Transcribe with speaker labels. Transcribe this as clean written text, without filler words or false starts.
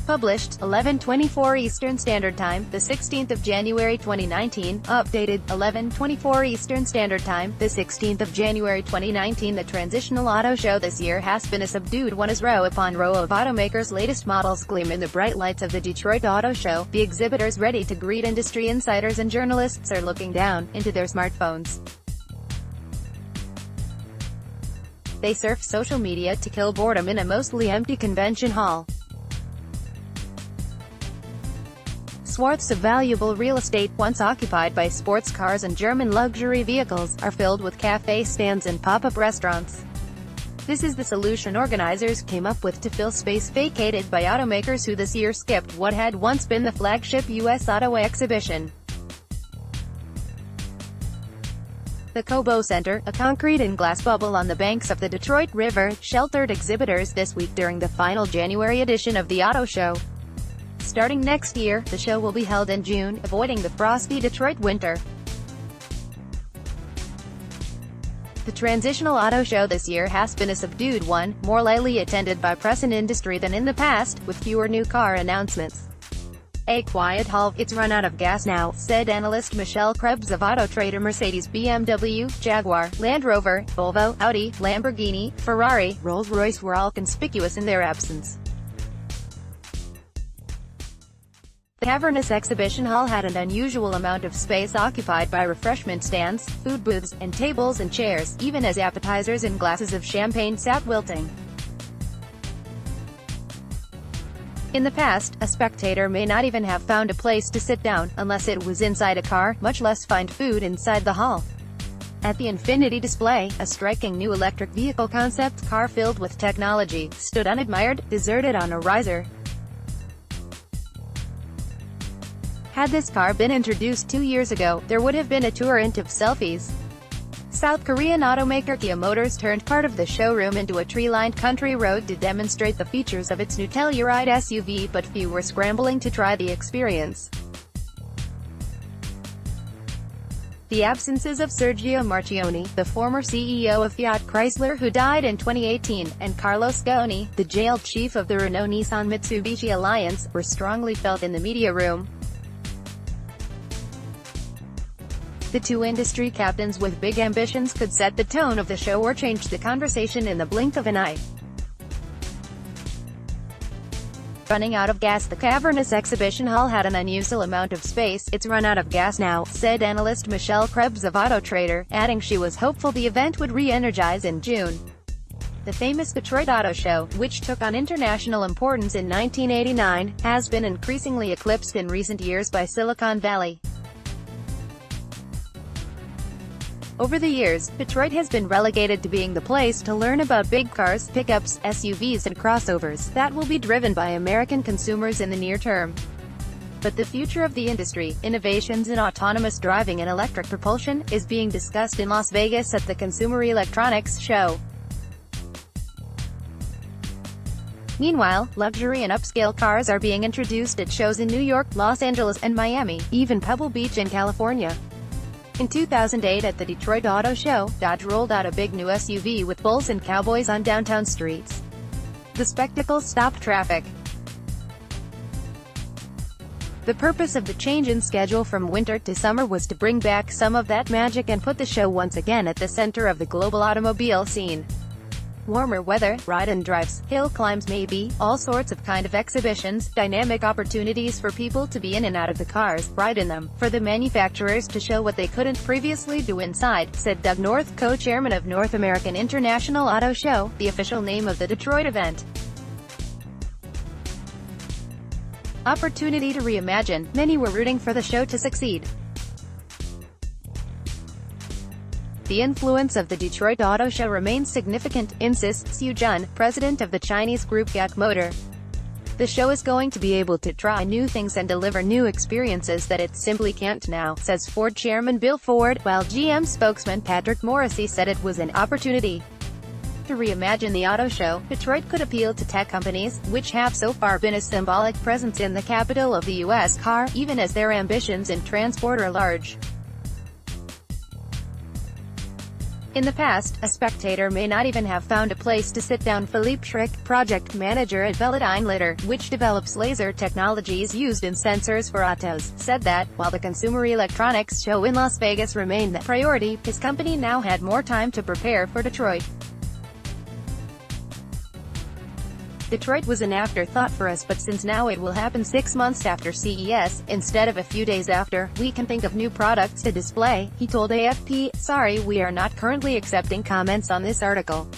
Speaker 1: Published, 11:24 Eastern Standard Time, the 16th of January 2019. Updated, 11:24 Eastern Standard Time, the 16th of January 2019. The Transitional Auto Show this year has been a subdued one as row upon row of automakers' latest models gleam in the bright lights of the Detroit Auto Show. The exhibitors, ready to greet industry insiders and journalists, are looking down into their smartphones. They surf social media to kill boredom in a mostly empty convention hall. Swaths of valuable real estate, once occupied by sports cars and German luxury vehicles, are filled with cafe stands and pop-up restaurants. This is the solution organizers came up with to fill space vacated by automakers who this year skipped what had once been the flagship U.S. auto exhibition. The Cobo Center, a concrete and glass bubble on the banks of the Detroit River, sheltered exhibitors this week during the final January edition of the Auto Show. Starting next year, the show will be held in June, avoiding the frosty Detroit winter. The Transitional Auto Show this year has been a subdued one, more lightly attended by press and industry than in the past, with fewer new car announcements. A quiet hall. It's run out of gas now, said analyst Michelle Krebs of Auto Trader. Mercedes, BMW, Jaguar, Land Rover, Volvo, Audi, Lamborghini, Ferrari, Rolls-Royce were all conspicuous in their absence. The cavernous exhibition hall had an unusual amount of space occupied by refreshment stands, food booths, and tables and chairs, even as appetizers and glasses of champagne sat wilting. In the past, a spectator may not even have found a place to sit down, unless it was inside a car, much less find food inside the hall. At the Infinity display, a striking new electric vehicle concept car filled with technology stood unadmired, deserted on a riser. Had this car been introduced 2 years ago, there would have been a torrent of selfies. South Korean automaker Kia Motors turned part of the showroom into a tree-lined country road to demonstrate the features of its new Telluride SUV, but few were scrambling to try the experience. The absences of Sergio Marchionne, the former CEO of Fiat Chrysler who died in 2018, and Carlos Ghosn, the jailed chief of the Renault-Nissan-Mitsubishi alliance, were strongly felt in the media room. The two industry captains with big ambitions could set the tone of the show or change the conversation in the blink of an eye. Running out of gas. The cavernous exhibition hall had an unusual amount of space. It's run out of gas now, said analyst Michelle Krebs of Auto Trader, adding she was hopeful the event would re-energize in June. The famous Detroit Auto Show, which took on international importance in 1989, has been increasingly eclipsed in recent years by Silicon Valley. Over the years, Detroit has been relegated to being the place to learn about big cars, pickups, SUVs and crossovers that will be driven by American consumers in the near term. But the future of the industry, innovations in autonomous driving and electric propulsion, is being discussed in Las Vegas at the Consumer Electronics Show. Meanwhile, luxury and upscale cars are being introduced at shows in New York, Los Angeles, and Miami, even Pebble Beach in California. In 2008 at the Detroit Auto Show, Dodge rolled out a big new SUV with bulls and cowboys on downtown streets. The spectacle stopped traffic. The purpose of the change in schedule from winter to summer was to bring back some of that magic and put the show once again at the center of the global automobile scene. Warmer weather, ride-and-drives, hill climbs, maybe, all sorts of exhibitions, dynamic opportunities for people to be in and out of the cars, ride in them, for the manufacturers to show what they couldn't previously do inside, said Doug North, co-chairman of North American International Auto Show, the official name of the Detroit event. Opportunity to reimagine. Many were rooting for the show to succeed. The influence of the Detroit Auto Show remains significant, insists Xu Jun, president of the Chinese group GAC Motor. The show is going to be able to try new things and deliver new experiences that it simply can't now, says Ford chairman Bill Ford, while GM spokesman Patrick Morrissey said it was an opportunity to reimagine the auto show. Detroit could appeal to tech companies, which have so far been a symbolic presence in the capital of the U.S. car, even as their ambitions in transport are large. In the past, a spectator may not even have found a place to sit down. Philippe Schrick, project manager at Velodyne Litter, which develops laser technologies used in sensors for autos, said that, while the Consumer Electronics Show in Las Vegas remained the priority, his company now had more time to prepare for Detroit. Detroit was an afterthought for us, but since now it will happen 6 months after CES, instead of a few days after, we can think of new products to display, he told AFP. Sorry, we are not currently accepting comments on this article.